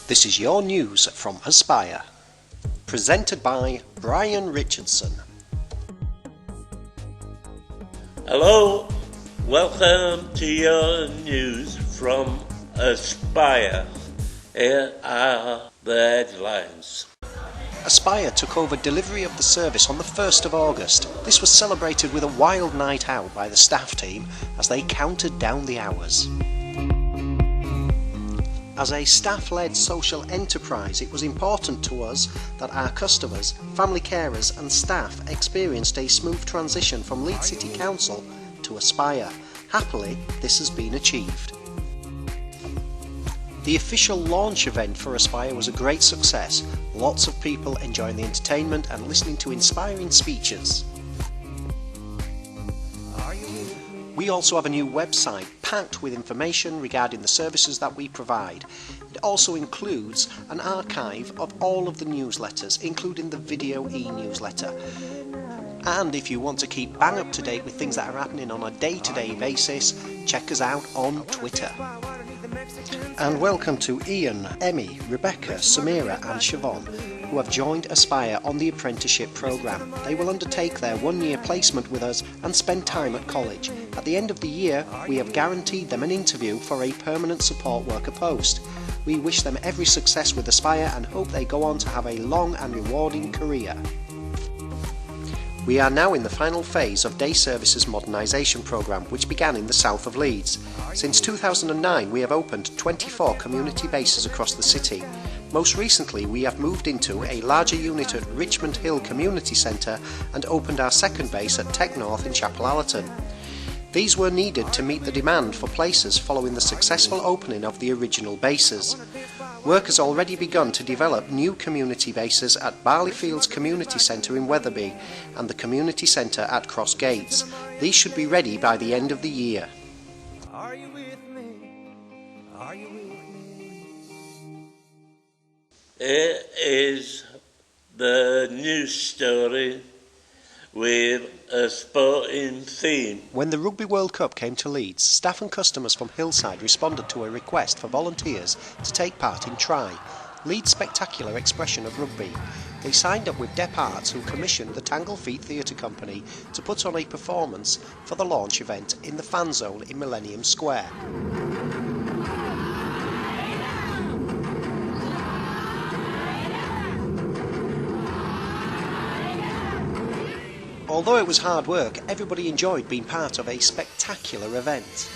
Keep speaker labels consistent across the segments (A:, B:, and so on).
A: This is your news from Aspire, presented by Brian Richardson.
B: Hello, welcome to your news from Aspire. Here are the headlines.
A: Aspire took over delivery of the service on the 1st of August. This was celebrated with a wild night out by the staff team as they counted down the hours. As a staff-led social enterprise, it was important to us that our customers, family carers and staff experienced a smooth transition from Leeds City Council to Aspire. Happily, this has been achieved. The official launch event for Aspire was a great success, lots of people enjoying the entertainment and listening to inspiring speeches. We also have a new website packed with information regarding the services that we provide. It also includes an archive of all of the newsletters, including the video e-newsletter. And if you want to keep bang up to date with things that are happening on a day-to-day basis, check us out on Twitter. And welcome to Ian, Emmy, Rebecca, Samira and Siobhan, who have joined Aspire on the Apprenticeship programme. They will undertake their one-year placement with us and spend time at college. At the end of the year, we have guaranteed them an interview for a permanent support worker post. We wish them every success with Aspire and hope they go on to have a long and rewarding career. We are now in the final phase of Day Services Modernisation programme, which began in the south of Leeds. Since 2009 we have opened 24 community bases across the city. Most recently we have moved into a larger unit at Richmond Hill Community Centre and opened our second base at Tech North in Chapel Allerton. These were needed to meet the demand for places following the successful opening of the original bases. Work has already begun to develop new community bases at Barleyfields Community Centre in Wetherby and the Community Centre at Cross Gates. These should be ready by the end of the year.
C: Are you with me? Are you with me?
B: Here is the news story with a sporting theme.
A: When the Rugby World Cup came to Leeds, staff and customers from Hillside responded to a request for volunteers to take part in Try, Leeds' spectacular expression of rugby. They signed up with Depp Arts, who commissioned the Tangle Feet Theatre Company to put on a performance for the launch event in the fan zone in Millennium Square. Although it was hard work, everybody enjoyed being part of a spectacular event.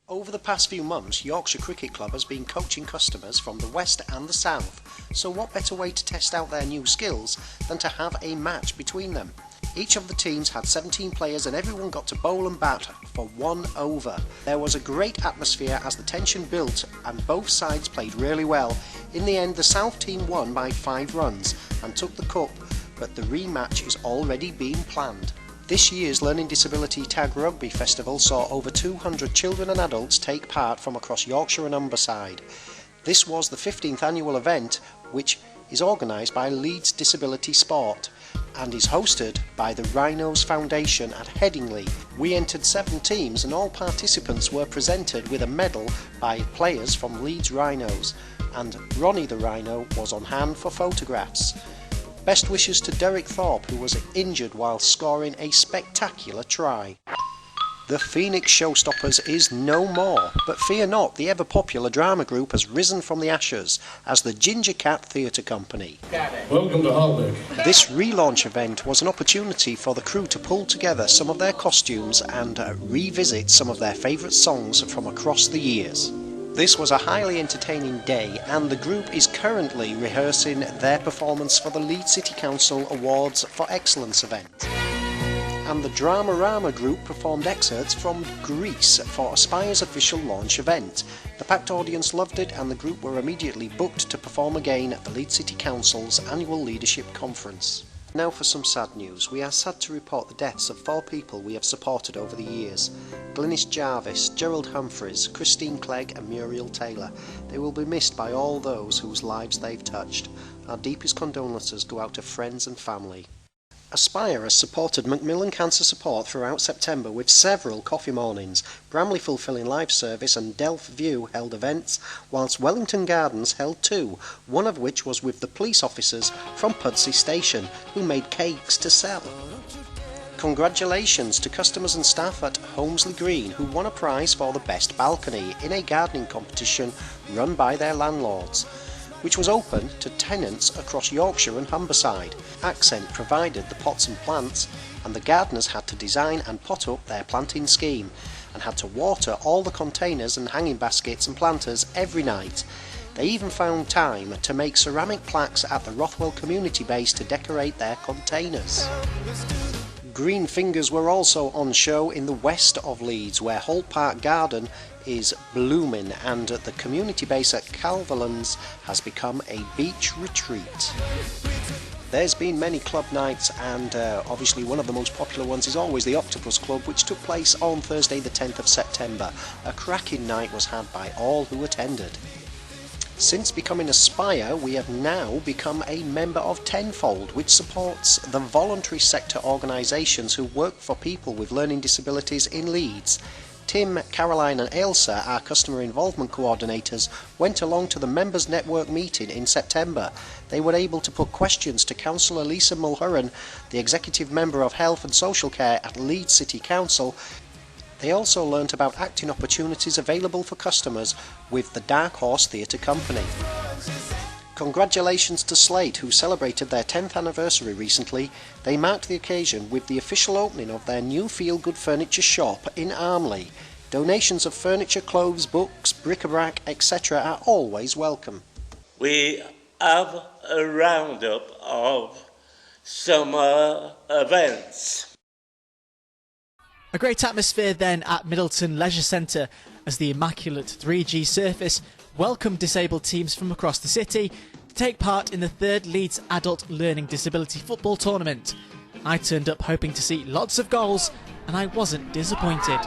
A: Over the past few months, Yorkshire Cricket Club has been coaching customers from the west and the south, so what better way to test out their new skills than to have a match between them? Each of the teams had 17 players and everyone got to bowl and bat for 1 over. There was a great atmosphere as the tension built and both sides played really well. In the end, the South team won by 5 runs and took the cup, but the rematch is already being planned. This year's Learning Disability Tag Rugby Festival saw over 200 children and adults take part from across Yorkshire and Humberside. This was the 15th annual event, which is organised by Leeds Disability Sport and is hosted by the Rhinos Foundation at Headingley. We entered 7 teams and all participants were presented with a medal by players from Leeds Rhinos, and Ronnie the Rhino was on hand for photographs. Best wishes to Derek Thorpe, who was injured while scoring a spectacular try. The Phoenix Showstoppers is no more, but fear not, the ever-popular drama group has risen from the ashes as the Ginger Cat Theatre Company.
D: Welcome to Hartwick.
A: This relaunch event was an opportunity for the crew to pull together some of their costumes and revisit some of their favourite songs from across the years. This was a highly entertaining day and the group is currently rehearsing their performance for the Leeds City Council Awards for Excellence event. And the Dramarama group performed excerpts from Greece for Aspire's official launch event. The packed audience loved it and the group were immediately booked to perform again at the Leeds City Council's annual leadership conference. Now for some sad news. We are sad to report the deaths of 4 people we have supported over the years. Glynis Jarvis, Gerald Humphreys, Christine Clegg and Muriel Taylor. They will be missed by all those whose lives they've touched. Our deepest condolences go out to friends and family. Aspire has supported Macmillan Cancer Support throughout September with several coffee mornings, Bramley Fulfilling Live Service and Delft View held events, whilst Wellington Gardens held 2, one of which was with the police officers from Pudsey Station, who made cakes to sell. Congratulations to customers and staff at Holmesley Green who won a prize for the best balcony in a gardening competition run by their landlords, which was open to tenants across Yorkshire and Humberside. Accent provided the pots and plants, and the gardeners had to design and pot up their planting scheme, and had to water all the containers and hanging baskets and planters every night. They even found time to make ceramic plaques at the Rothwell community base to decorate their containers. Green fingers were also on show in the west of Leeds, where Holt Park Garden is blooming and the community base at Calverlands has become a beach retreat. There's been many club nights, and obviously one of the most popular ones is always the Octopus Club, which took place on Thursday the 10th of September. A cracking night was had by all who attended. Since becoming Aspire, we have now become a member of Tenfold, which supports the voluntary sector organisations who work for people with learning disabilities in Leeds. Tim, Caroline and Ailsa, our customer involvement coordinators, went along to the Members Network meeting in September. They were able to put questions to Councillor Lisa Mulhern, the Executive Member of Health and Social Care at Leeds City Council. They also learnt about acting opportunities available for customers with the Dark Horse Theatre Company. Congratulations to Slade, who celebrated their 10th anniversary recently. They marked the occasion with the official opening of their new feel-good furniture shop in Armley. Donations of furniture, clothes, books, bric-a-brac, etc. are always welcome.
B: We have a roundup of summer events.
D: A great atmosphere then at Middleton Leisure Centre as the immaculate 3G surface welcomed disabled teams from across the city to take part in the 3rd Leeds Adult Learning Disability Football Tournament. I turned up hoping to see lots of goals, and I wasn't disappointed.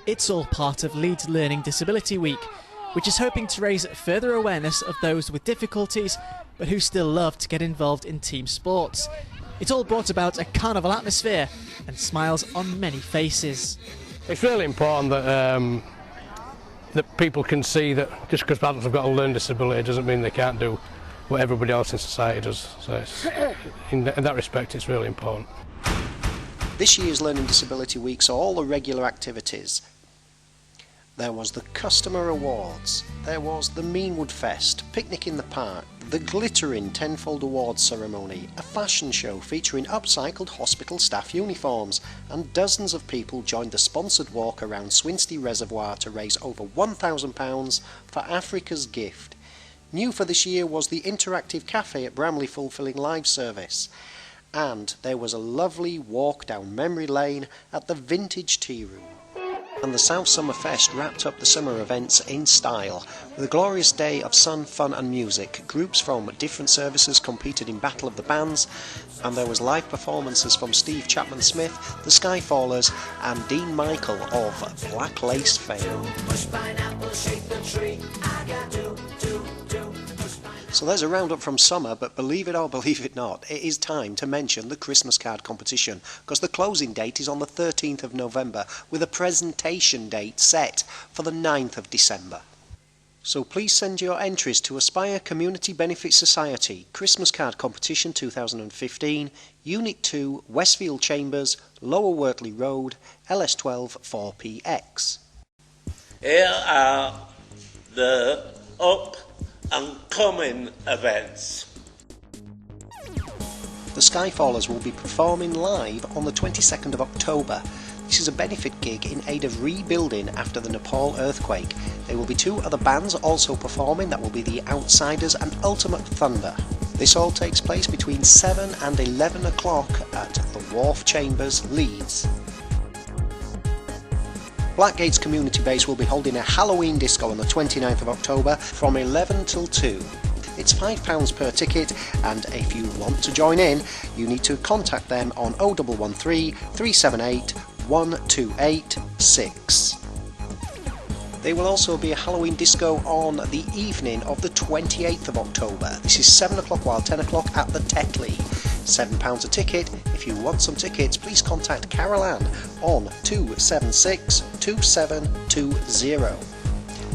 D: It's all part of Leeds Learning Disability Week, which is hoping to raise further awareness of those with difficulties but who still love to get involved in team sports. It's all brought about a carnival atmosphere and smiles on many faces.
E: It's really important that that people can see that just because adults have got a learning disability doesn't mean they can't do what everybody else in society does. So in that respect, it's really important.
A: This year's Learning Disability Week saw all the regular activities. There was the Customer Awards, there was the Meanwood Fest, Picnic in the Park, the glittering Tenfold Awards ceremony, a fashion show featuring upcycled hospital staff uniforms, and dozens of people joined the sponsored walk around Swinstead Reservoir to raise over £1,000 for Africa's Gift. New for this year was the interactive cafe at Bramley Fulfilling Live Service, and there was a lovely walk down memory lane at the Vintage Tea Room. And the South Summer Fest wrapped up the summer events in style. With a glorious day of sun, fun and music, groups from different services competed in Battle of the Bands, and there was live performances from Steve Chapman-Smith, the Skyfallers and Dean Michael of Black Lace fame. So there's a roundup from summer, but believe it or believe it not, it is time to mention the Christmas card competition, because the closing date is on the 13th of November, with a presentation date set for the 9th of December. So please send your entries to Aspire Community Benefit Society, Christmas Card Competition 2015, Unit 2, Westfield Chambers, Lower Wortley Road, LS12 4PX.
B: Here are the up and coming events.
A: The Skyfallers will be performing live on the 22nd of October. This is a benefit gig in aid of rebuilding after the Nepal earthquake. There will be 2 other bands also performing, that will be the Outsiders and Ultimate Thunder. This all takes place between 7 and 11 o'clock at the Wharf Chambers, Leeds. Blackgate's community base will be holding a Halloween disco on the 29th of October from 11 till 2. It's £5 per ticket, and if you want to join in, you need to contact them on 0113 378 1286. There will also be a Halloween disco on the evening of the 28th of October. This is 7 o'clock while 10 o'clock at the Tetley. £7 a ticket. If you want some tickets, please contact Carol Ann on 276 2720.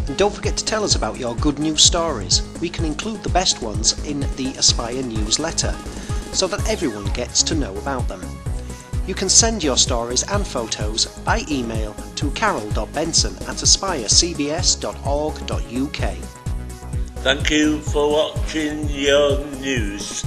A: And don't forget to tell us about your good news stories. We can include the best ones in the Aspire newsletter, so that everyone gets to know about them. You can send your stories and photos by email to carol.benson@aspirecbs.org.uk.
B: Thank you for watching your news.